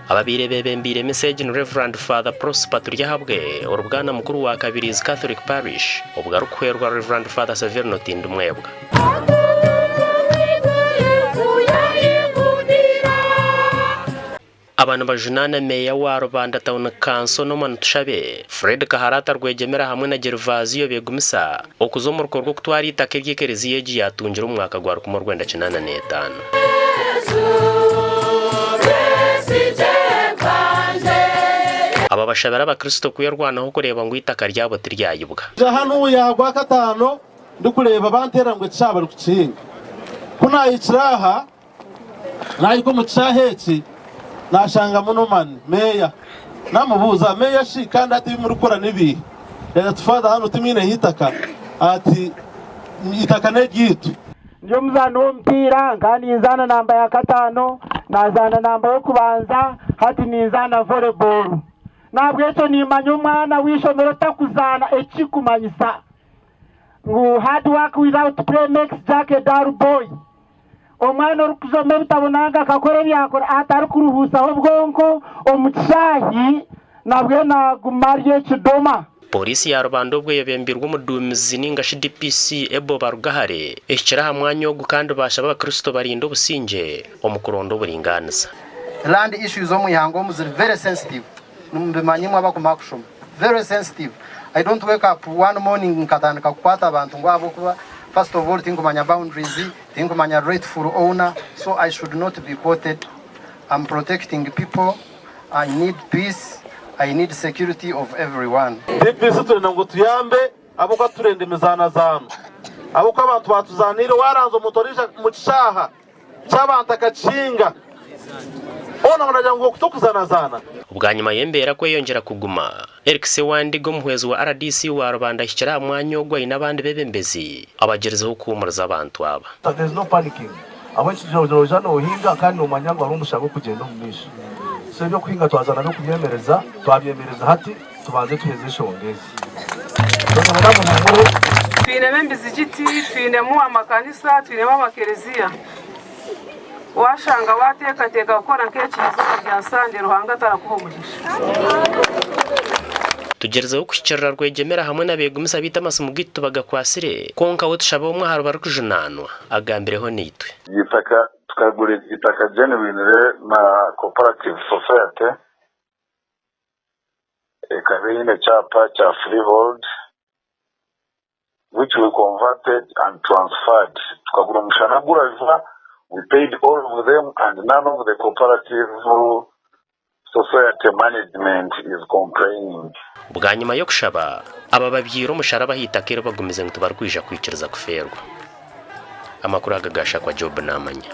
ababire bebembire message no Reverend Father Prosper turyahabwe urubwana mukuru wa Kabirizi Catholic Parish ubwarukwerwa Reverend Father Severino Tindumwebwa. Abantu bajunana meya wa Rubanda Town Council no Mantushabe Fred Kaharata rwegemera hamwe na Gervasio begumisa okuzomurko rwo kutwara itaka ry'ekereziya yatungira umwaka gwa 1995. Aba bashabira abakristo kuyarwanaho kureba ngo itaka ryabo tiryayibwa. Hano yagwa katano ndikureba bantera ngo cyaba rukinga. Kuna ikiraha nayiko mu cyahetse nashanga munomani meya namubuza meya shikanda ati muri gukora nibi tufada hano timine hitaka ati itaka negitu ndio mzano w'umupira kandi inzana namba ya katano nazana namba yo kubanza hati ninzana volleyball nabwo eto nimanya umwana wishomero takuzana ekikumanyisa ngo hard work without play makes Jack a dull boy. Omwana orukuzome bitabonanga akakora byakora atari kuruhusa ubwonko omucyahi nabwo nagumarye kidoma. Polisi ya Rubanda ubwo yabembirwa umudumizi n'ingashi DPC ebo barugahare ekira hamwanyo gukandi bashaba abakristo barinda obusinge omukurondo buringaniza. Land issues zo muyango muziri very sensitive. Numbemanyimwe abakumakushoma very sensitive. I don't wake up one morning nkatandika kukwata abantu ngwabo kuba first of all tinkumanya boundaries, tinkumanya rightful owner, so I should not be quoted. I'm protecting people. I need peace. I need security of everyone. DPC turenda ngo tuyambe abuka turende mizana zano. Abuka abantu batuzanire waranzo motorisha mu cyaha cy'abantu akacinga. Ona muraja ngo kutokuzana zana. Ubwanyuma yembera ko yongera kuguma. Erikse wandigo muhwezo wa RDC wa Rubanda ishyira mwanya ogwa inabandi bebembezi abagerezeho kumuraza abantu aba. There's no panicking. Abashijojana ohinga kandi umanyangwa ari umushaka kugenda mu mishi. Sebyo kuhinga twazana no kunyemereza twabyemereza hati tubanze tuheze shongezi. Twine bembizi giti twine mu amakanisa twine mu abakereziya. Washanga wateka gukora nk'ekizo bya sande ruhanga tarakuhumugisha. Tugerezeho kwicarira rwegemera hamwe n'abegumisa bita amasomo gitu bagakwasire konka we tushaba umwe haro barukujunanwa agambireho nitwe. Yitaka tukagura itaka genuine na cooperative society ekabine chapa cha freehold which we converted and transferred. Tukagura mushanagura biva. We paid all of them and none of the cooperative society management is complaining. Bwanyuma yo kushaba aba babyiro mushara bahita kero bagumize ngo tubarwisha kwikiriza kuferwa. Amakuru agagasha kwa Job namanya.